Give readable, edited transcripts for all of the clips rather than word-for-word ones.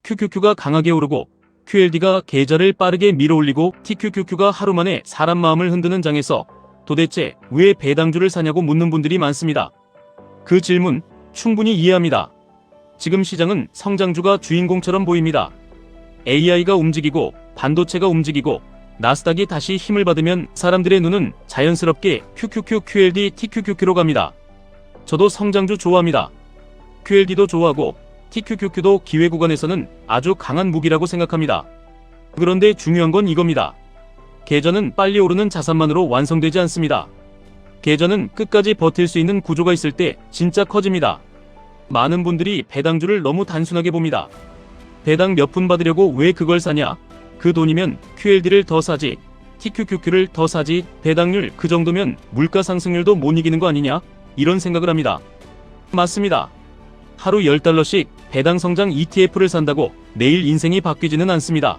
QQQ가 강하게 오르고 QLD가 계좌를 빠르게 밀어올리고 TQQQ가 하루 만에 사람 마음을 흔드는 장에서 도대체 왜 배당주를 사냐고 묻는 분들이 많습니다. 그 질문 충분히 이해합니다. 지금 시장은 성장주가 주인공처럼 보입니다. AI가 움직이고 반도체가 움직이고 나스닥이 다시 힘을 받으면 사람들의 눈은 자연스럽게 QQQ, QLD, TQQQ로 갑니다. 저도 성장주 좋아합니다. QLD도 좋아하고 TQQQ도 기회 구간에서는 아주 강한 무기라고 생각합니다. 그런데 중요한 건 이겁니다. 계좌는 빨리 오르는 자산만으로 완성되지 않습니다. 계좌는 끝까지 버틸 수 있는 구조가 있을 때 진짜 커집니다. 많은 분들이 배당주를 너무 단순하게 봅니다. 배당 몇 푼 받으려고 왜 그걸 사냐? 그 돈이면 QLD를 더 사지, TQQQ를 더 사지, 배당률 그 정도면 물가 상승률도 못 이기는 거 아니냐? 이런 생각을 합니다. 맞습니다. 하루 10달러씩 배당 성장 ETF를 산다고 내일 인생이 바뀌지는 않습니다.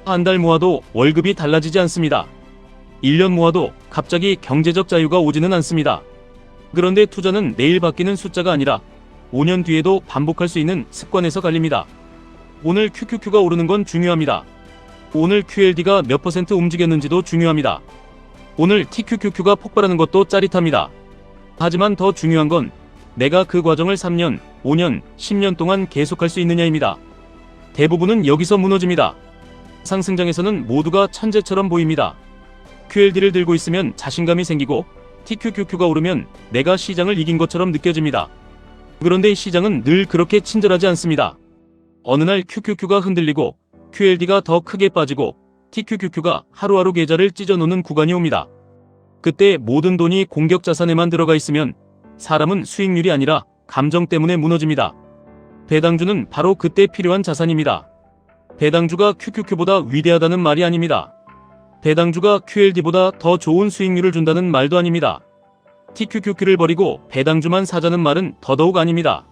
한 달 모아도 월급이 달라지지 않습니다. 1년 모아도 갑자기 경제적 자유가 오지는 않습니다. 그런데 투자는 내일 바뀌는 숫자가 아니라 5년 뒤에도 반복할 수 있는 습관에서 갈립니다. 오늘 QQQ가 오르는 건 중요합니다. 오늘 QLD가 몇 % 움직였는지도 중요합니다. 오늘 TQQQ가 폭발하는 것도 짜릿합니다. 하지만 더 중요한 건 내가 그 과정을 3년, 5년, 10년 동안 계속할 수 있느냐입니다. 대부분은 여기서 무너집니다. 상승장에서는 모두가 천재처럼 보입니다. QLD를 들고 있으면 자신감이 생기고 TQQQ가 오르면 내가 시장을 이긴 것처럼 느껴집니다. 그런데 시장은 늘 그렇게 친절하지 않습니다. 어느 날 QQQ가 흔들리고 QLD가 더 크게 빠지고 TQQQ가 하루하루 계좌를 찢어놓는 구간이 옵니다. 그때 모든 돈이 공격 자산에만 들어가 있으면 사람은 수익률이 아니라 감정 때문에 무너집니다. 배당주는 바로 그때 필요한 자산입니다. 배당주가 QQQ보다 위대하다는 말이 아닙니다. 배당주가 QLD보다 더 좋은 수익률을 준다는 말도 아닙니다. TQQQ를 버리고 배당주만 사자는 말은 더더욱 아닙니다.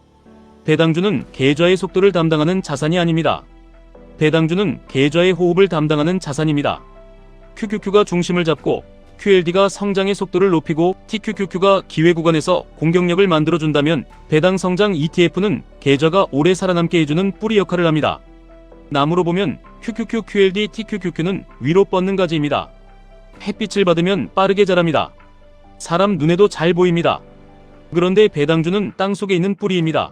배당주는 계좌의 속도를 담당하는 자산이 아닙니다. 배당주는 계좌의 호흡을 담당하는 자산입니다. QQQ가 중심을 잡고 QLD가 성장의 속도를 높이고 TQQQ가 기회 구간에서 공격력을 만들어준다면 배당 성장 ETF는 계좌가 오래 살아남게 해주는 뿌리 역할을 합니다. 나무로 보면 QQQ, QLD, TQQQ는 위로 뻗는 가지입니다. 햇빛을 받으면 빠르게 자랍니다. 사람 눈에도 잘 보입니다. 그런데 배당주는 땅속에 있는 뿌리입니다.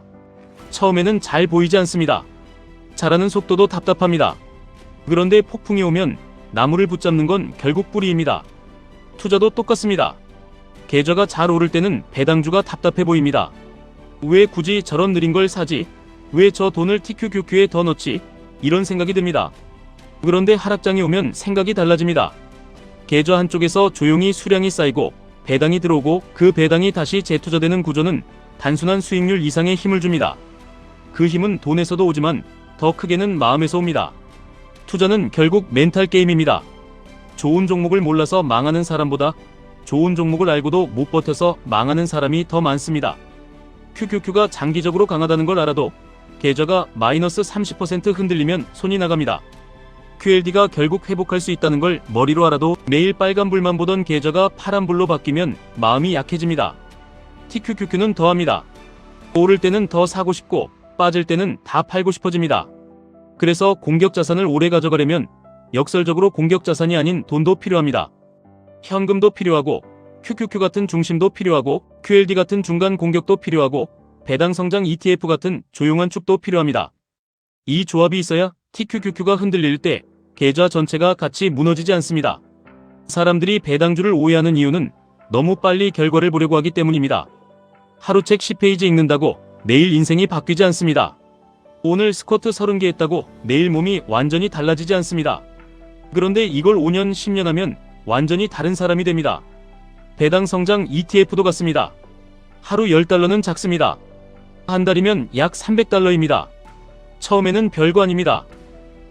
처음에는 잘 보이지 않습니다. 자라는 속도도 답답합니다. 그런데 폭풍이 오면 나무를 붙잡는 건 결국 뿌리입니다. 투자도 똑같습니다. 계좌가 잘 오를 때는 배당주가 답답해 보입니다. 왜 굳이 저런 느린 걸 사지? 왜 저 돈을 TQQQ에 더 넣지? 이런 생각이 듭니다. 그런데 하락장이 오면 생각이 달라집니다. 계좌 한쪽에서 조용히 수량이 쌓이고 배당이 들어오고 그 배당이 다시 재투자되는 구조는 단순한 수익률 이상의 힘을 줍니다. 그 힘은 돈에서도 오지만 더 크게는 마음에서 옵니다. 투자는 결국 멘탈 게임입니다. 좋은 종목을 몰라서 망하는 사람보다 좋은 종목을 알고도 못 버텨서 망하는 사람이 더 많습니다. QQQ가 장기적으로 강하다는 걸 알아도 계좌가 마이너스 30% 흔들리면 손이 나갑니다. QLD가 결국 회복할 수 있다는 걸 머리로 알아도 매일 빨간불만 보던 계좌가 파란불로 바뀌면 마음이 약해집니다. TQQQ는 더합니다. 오를 때는 더 사고 싶고 빠질 때는 다 팔고 싶어집니다. 그래서 공격 자산을 오래 가져가려면 역설적으로 공격 자산이 아닌 돈도 필요합니다. 현금도 필요하고 QQQ 같은 중심도 필요하고 QLD 같은 중간 공격도 필요하고 배당 성장 ETF 같은 조용한 축도 필요합니다. 이 조합이 있어야 TQQQ가 흔들릴 때 계좌 전체가 같이 무너지지 않습니다. 사람들이 배당주를 오해하는 이유는 너무 빨리 결과를 보려고 하기 때문입니다. 하루책 10페이지 읽는다고 내일 인생이 바뀌지 않습니다. 오늘 스쿼트 30개 했다고 내일 몸이 완전히 달라지지 않습니다. 그런데 이걸 5년, 10년 하면 완전히 다른 사람이 됩니다. 배당 성장 ETF도 같습니다. 하루 10달러는 작습니다. 한 달이면 약 300달러입니다. 처음에는 별거 아닙니다.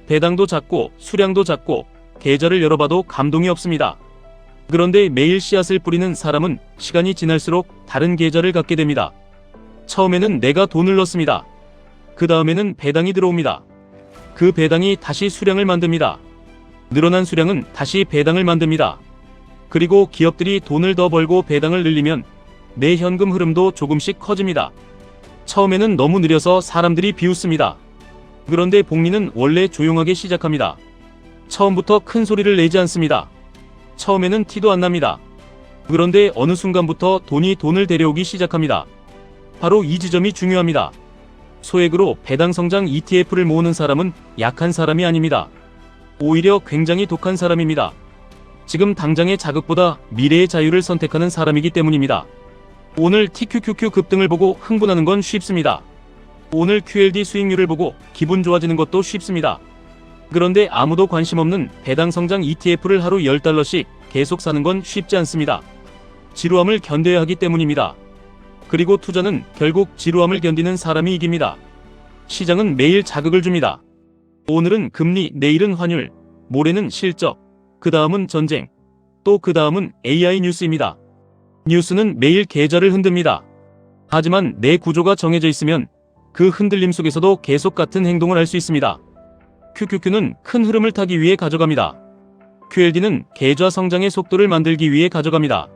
배당도 작고 수량도 작고 계좌를 열어봐도 감동이 없습니다. 그런데 매일 씨앗을 뿌리는 사람은 시간이 지날수록 다른 계좌를 갖게 됩니다. 처음에는 내가 돈을 넣습니다. 그 다음에는 배당이 들어옵니다. 그 배당이 다시 수량을 만듭니다. 늘어난 수량은 다시 배당을 만듭니다. 그리고 기업들이 돈을 더 벌고 배당을 늘리면 내 현금 흐름도 조금씩 커집니다. 처음에는 너무 느려서 사람들이 비웃습니다. 그런데 복리는 원래 조용하게 시작합니다. 처음부터 큰 소리를 내지 않습니다. 처음에는 티도 안 납니다. 그런데 어느 순간부터 돈이 돈을 데려오기 시작합니다. 바로 이 지점이 중요합니다. 소액으로 배당 성장 ETF를 모으는 사람은 약한 사람이 아닙니다. 오히려 굉장히 독한 사람입니다. 지금 당장의 자극보다 미래의 자유를 선택하는 사람이기 때문입니다. 오늘 TQQQ 급등을 보고 흥분하는 건 쉽습니다. 오늘 QLD 수익률을 보고 기분 좋아지는 것도 쉽습니다. 그런데 아무도 관심 없는 배당 성장 ETF를 하루 10달러씩 계속 사는 건 쉽지 않습니다. 지루함을 견뎌야 하기 때문입니다. 그리고 투자는 결국 지루함을 견디는 사람이 이깁니다. 시장은 매일 자극을 줍니다. 오늘은 금리, 내일은 환율, 모레는 실적, 그 다음은 전쟁, 또 그 다음은 AI 뉴스입니다. 뉴스는 매일 계좌를 흔듭니다. 하지만 내 구조가 정해져 있으면 그 흔들림 속에서도 계속 같은 행동을 할 수 있습니다. QQQ는 큰 흐름을 타기 위해 가져갑니다. QLD는 계좌 성장의 속도를 만들기 위해 가져갑니다.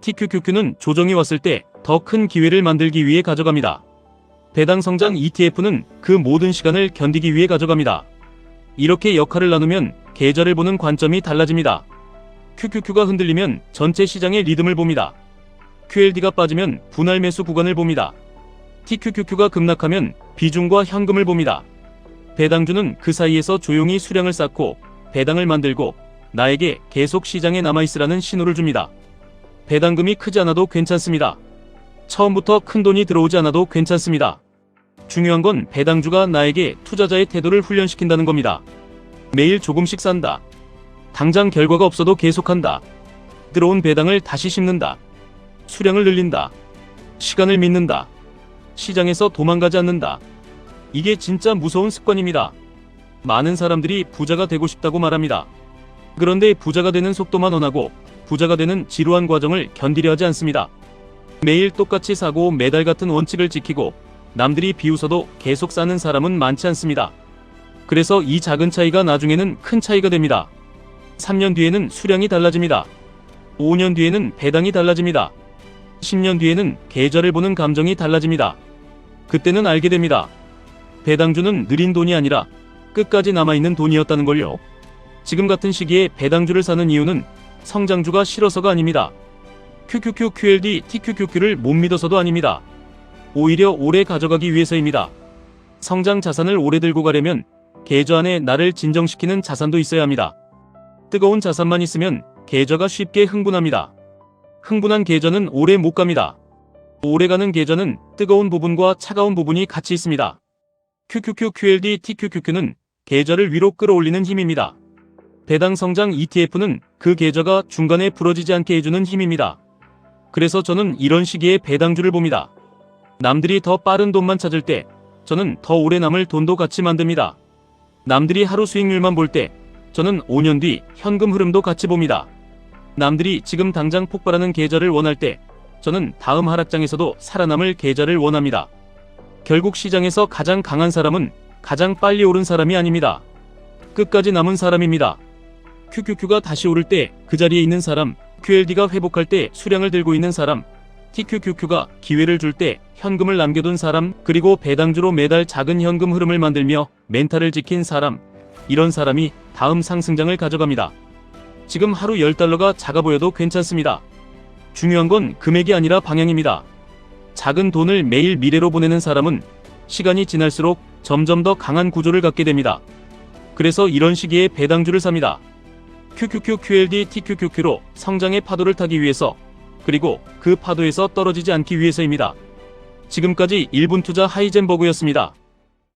TQQQ는 조정이 왔을 때 더 큰 기회를 만들기 위해 가져갑니다. 배당 성장 ETF는 그 모든 시간을 견디기 위해 가져갑니다. 이렇게 역할을 나누면 계좌를 보는 관점이 달라집니다. QQQ가 흔들리면 전체 시장의 리듬을 봅니다. QLD가 빠지면 분할 매수 구간을 봅니다. TQQQ가 급락하면 비중과 현금을 봅니다. 배당주는 그 사이에서 조용히 수량을 쌓고 배당을 만들고 나에게 계속 시장에 남아있으라는 신호를 줍니다. 배당금이 크지 않아도 괜찮습니다. 처음부터 큰 돈이 들어오지 않아도 괜찮습니다. 중요한 건 배당주가 나에게 투자자의 태도를 훈련시킨다는 겁니다. 매일 조금씩 산다. 당장 결과가 없어도 계속한다. 들어온 배당을 다시 심는다. 수량을 늘린다. 시간을 믿는다. 시장에서 도망가지 않는다. 이게 진짜 무서운 습관입니다. 많은 사람들이 부자가 되고 싶다고 말합니다. 그런데 부자가 되는 속도만 원하고 부자가 되는 지루한 과정을 견디려 하지 않습니다. 매일 똑같이 사고 매달 같은 원칙을 지키고 남들이 비웃어도 계속 사는 사람은 많지 않습니다. 그래서 이 작은 차이가 나중에는 큰 차이가 됩니다. 3년 뒤에는 수량이 달라집니다. 5년 뒤에는 배당이 달라집니다. 10년 뒤에는 계좌를 보는 감정이 달라집니다. 그때는 알게 됩니다. 배당주는 느린 돈이 아니라 끝까지 남아있는 돈이었다는 걸요. 지금 같은 시기에 배당주를 사는 이유는 성장주가 싫어서가 아닙니다. QQQ, QLD, TQQQ를 못 믿어서도 아닙니다. 오히려 오래 가져가기 위해서입니다. 성장 자산을 오래 들고 가려면 계좌 안에 나를 진정시키는 자산도 있어야 합니다. 뜨거운 자산만 있으면 계좌가 쉽게 흥분합니다. 흥분한 계좌는 오래 못 갑니다. 오래가는 계좌는 뜨거운 부분과 차가운 부분이 같이 있습니다. QQQ, QLD, TQQQ는 계좌를 위로 끌어올리는 힘입니다. 배당 성장 ETF는 그 계좌가 중간에 부러지지 않게 해주는 힘입니다. 그래서 저는 이런 시기에 배당주를 봅니다. 남들이 더 빠른 돈만 찾을 때 저는 더 오래 남을 돈도 같이 만듭니다. 남들이 하루 수익률만 볼 때 저는 5년 뒤 현금 흐름도 같이 봅니다. 남들이 지금 당장 폭발하는 계좌를 원할 때 저는 다음 하락장에서도 살아남을 계좌를 원합니다. 결국 시장에서 가장 강한 사람은 가장 빨리 오른 사람이 아닙니다. 끝까지 남은 사람입니다. QQQ가 다시 오를 때 그 자리에 있는 사람, QLD가 회복할 때 수량을 들고 있는 사람, TQQQ가 기회를 줄 때 현금을 남겨둔 사람, 그리고 배당주로 매달 작은 현금 흐름을 만들며 멘탈을 지킨 사람, 이런 사람이 다음 상승장을 가져갑니다. 지금 하루 10달러가 작아 보여도 괜찮습니다. 중요한 건 금액이 아니라 방향입니다. 작은 돈을 매일 미래로 보내는 사람은 시간이 지날수록 점점 더 강한 구조를 갖게 됩니다. 그래서 이런 시기에 배당주를 삽니다. QQQ, QLD, TQQQ로 성장의 파도를 타기 위해서, 그리고 그 파도에서 떨어지지 않기 위해서입니다. 지금까지 1분 투자 하이젠버그였습니다.